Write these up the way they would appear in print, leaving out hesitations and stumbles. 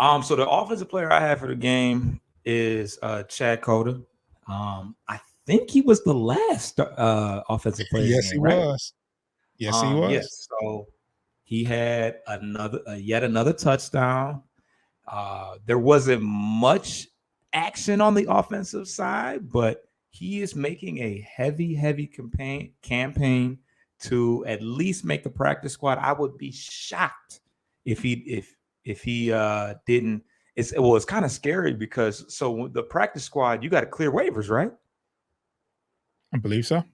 So the offensive player I have for the game is Chad Cota. I think he was the last offensive player of the Yes, he game, right? was. Yes, he was. Yes. So he had yet another touchdown. There wasn't much action on the offensive side, but he is making a heavy campaign to at least make the practice squad. I would be shocked if he didn't. It's kind of scary because so the practice squad, you got to clear waivers, right? I believe so.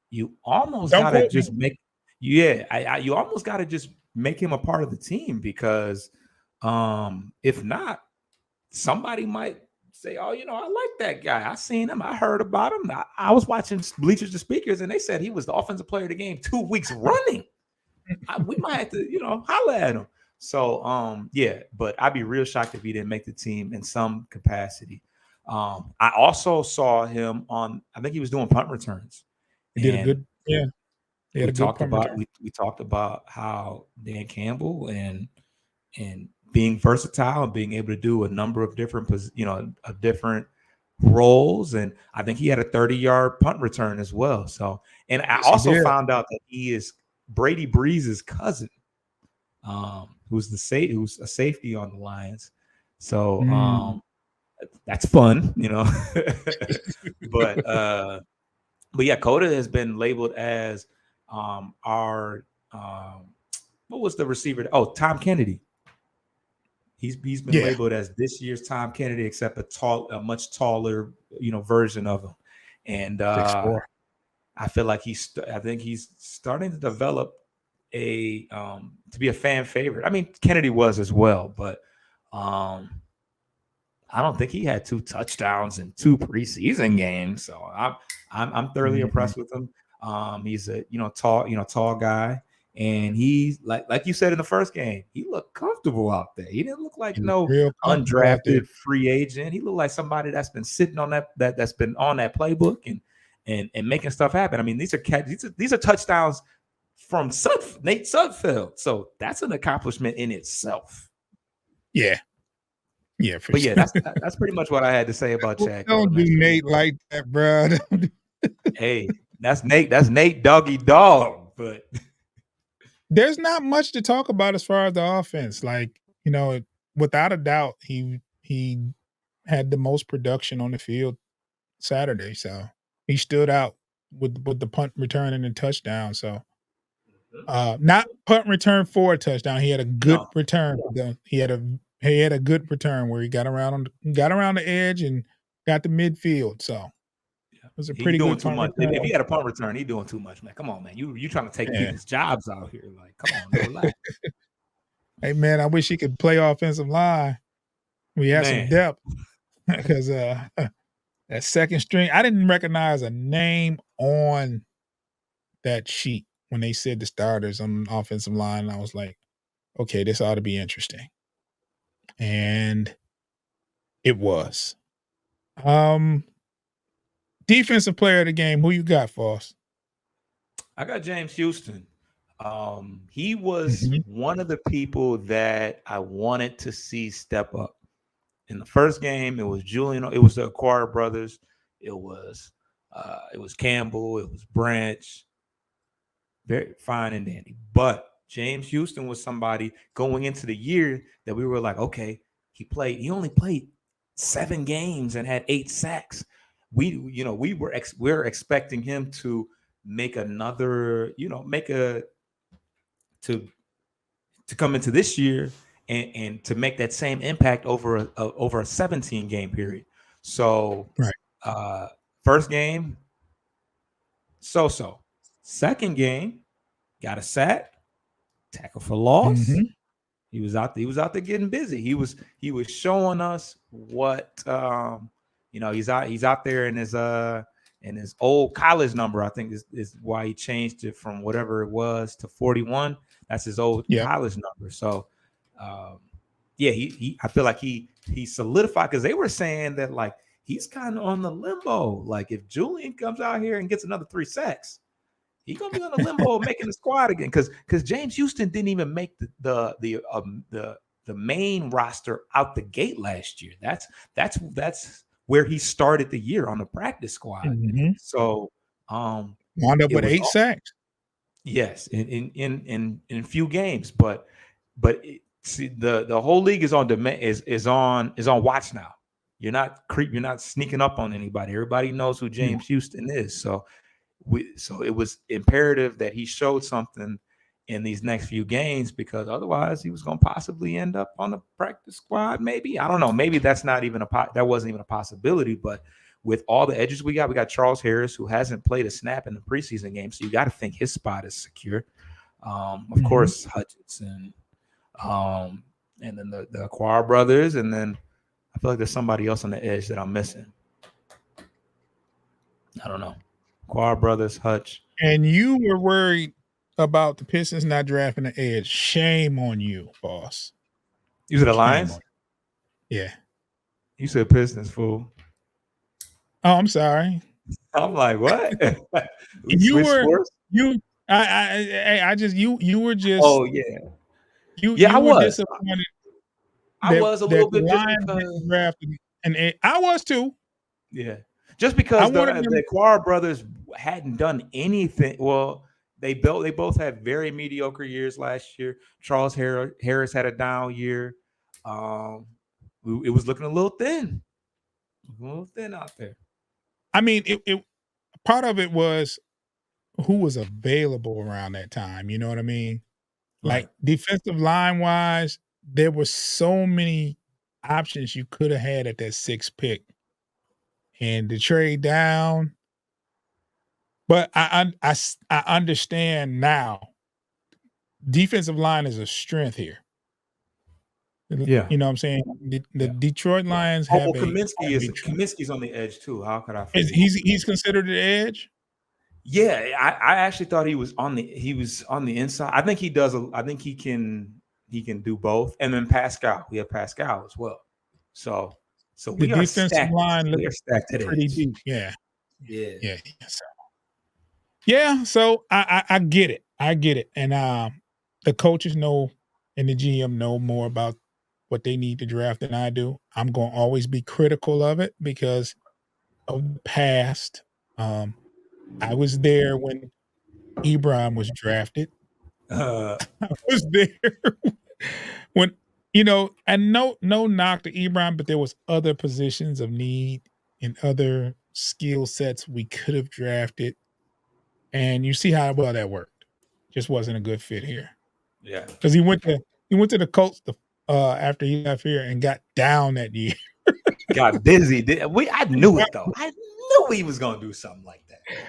You almost Don't gotta quote me. just make you almost gotta just make him a part of the team because if not, somebody might say, oh, I like that guy. I seen him, I heard about him. I was watching Bleachers to Speakers, and they said he was the offensive player of the game 2 weeks running. We might have to, holler at him. So yeah, but I'd be real shocked if he didn't make the team in some capacity. I also saw him on, I think he was doing punt returns. He did a And good, yeah. He had we a good talked punt about return. we talked about how Dan Campbell and being versatile and being able to do a number of different of different roles, and I think he had a 30-yard punt return as well. So, and I Yes, he also did. found out that he is Brady Breeze's cousin, who's who's a safety on the Lions. So Mm. that's fun. But but yeah, Coda has been labeled as our what was the receiver? Oh, Tom Kennedy. He's been Yeah. labeled as this year's Tom Kennedy, except a much taller, version of him. And 6'4". I feel like I think he's starting to develop to be a fan favorite. I mean, Kennedy was as well, but I don't think he had 2 touchdowns in 2 preseason games. So I'm thoroughly Mhm. impressed with him. He's a tall guy, and he's like you said in the first game, he looked comfortable out there. He didn't look like He looked no real comfortable out there. undrafted free agent. He looked like somebody that's been sitting on that's been on that playbook and making stuff happen. I mean, these are touchdowns from Nate Sudfeld, so that's an accomplishment in itself. Yeah. Yeah, for But yeah, sure. that's pretty much what I had to say about Chad Cole, Don't do man. Nate like that, bro. Hey, that's Nate. That's Nate Doggy Dog. But There's not much to talk about as far as the offense. Like, without a doubt, he had the most production on the field Saturday. So he stood out with the punt return and the touchdown. So not punt return for a touchdown. He had a good no, return. He had a good return where he got around the edge and got the midfield. So it was a he pretty doing good too punt much. If he return. had a punt return, he doing too much, man. Come on, man. You trying to take Yeah. people's jobs out here? Like, come on, man, relax, Hey man, I wish he could play offensive line. We had some man. depth because that second string, I didn't recognize a name on that sheet when they said the starters on the offensive line. I was like, okay, this ought to be interesting. And it was. Um, Defensive player of the game, who you got for us? I got James Houston. He was Mhm. one of the people that I wanted to see step up. In the first game, it was Julian. It was the Acquire brothers. It was Campbell. It was Branch. Very fine and dandy. But James Houston was somebody going into the year that we were like, okay, he only played 7 games and had 8 sacks. We're expecting him to make another, make a to come into this year and to make that same impact over a 17 game period. So Right. uh first game, so. Second game, got a sack, tackle for loss. Mhm. He was out there getting busy. He was showing us what he's out there in his old college number. I think is why he changed it from whatever it was to 41. That's his old Yep. college number. So um, yeah, I feel like he solidified because they were saying that like he's kind of on the limbo. Like if Julian comes out here and gets another 3 sacks, he's gonna be on the limbo of making the squad again because James Houston didn't even make the the main roster out the gate last year. That's where he started the year, on the practice squad. Mhm. So Wound up it with was 8 sacks. yes, in a few games, but see, the whole league is on demand, is on watch now. You're not sneaking up on anybody. Everybody knows who Yeah. James Houston is. So it was imperative that he showed something in these next few games, because otherwise he was going to possibly end up on the practice squad. Maybe, I don't know. Maybe that wasn't even a possibility. But with all the edges we got Charles Harris, who hasn't played a snap in the preseason game, so you got to think his spot is secure. Of course, Hutchinson, and then the Acquire brothers, and then I feel like there's somebody else on the edge that I'm missing. I don't know. Acquire brothers, Hutch. And you were worried about the Pistons not drafting the edge. Shame on you, boss. You said the Shame Lions? on you. Yeah. You said Pistons, fool. Oh, I'm sorry. I'm like, what? We You switched were sports? I just you were just Oh, yeah. Yeah, I you were was. disappointed I was a that little the bit, just Lions because. didn't draft an edge. I was too. Yeah. Just I because wanted them. the Acquire brothers hadn't done anything. Well, they both had very mediocre years last year. Charles Harris had a down year. It was looking a little thin. A little thin out there. I mean, it part of it was who was available around that time. You know what I mean? Right. Like defensive line wise, there were so many options you could have had at that 6th pick, and to trade down. But I understand now. Defensive line is a strength here. Yeah. You know what I'm saying? The Yeah. Detroit Lions Oh, well, have a Kaminsky's on the edge too. How could I forget? he's considered the edge? Yeah, I actually thought he was on the inside. I think he does. I think he can do both. And then Pascal, we have Pascal as well. So The we are defensive stacked. line We looks are stacked at pretty edge. deep. Yeah. Yeah. Yeah. Yeah, so I get it. I get it. And the coaches know and the GM know more about what they need to draft than I do. I'm going to always be critical of it because of the past. I was there when Ebron was drafted. Uh, I was there when and no knock to Ebron, but there was other positions of need and other skill sets we could have drafted. And you see how well that worked. Just wasn't a good fit here. yeah. Because he went to the Colts after he left here and got down that year. Got busy. I knew it though. I knew he was gonna do something like that.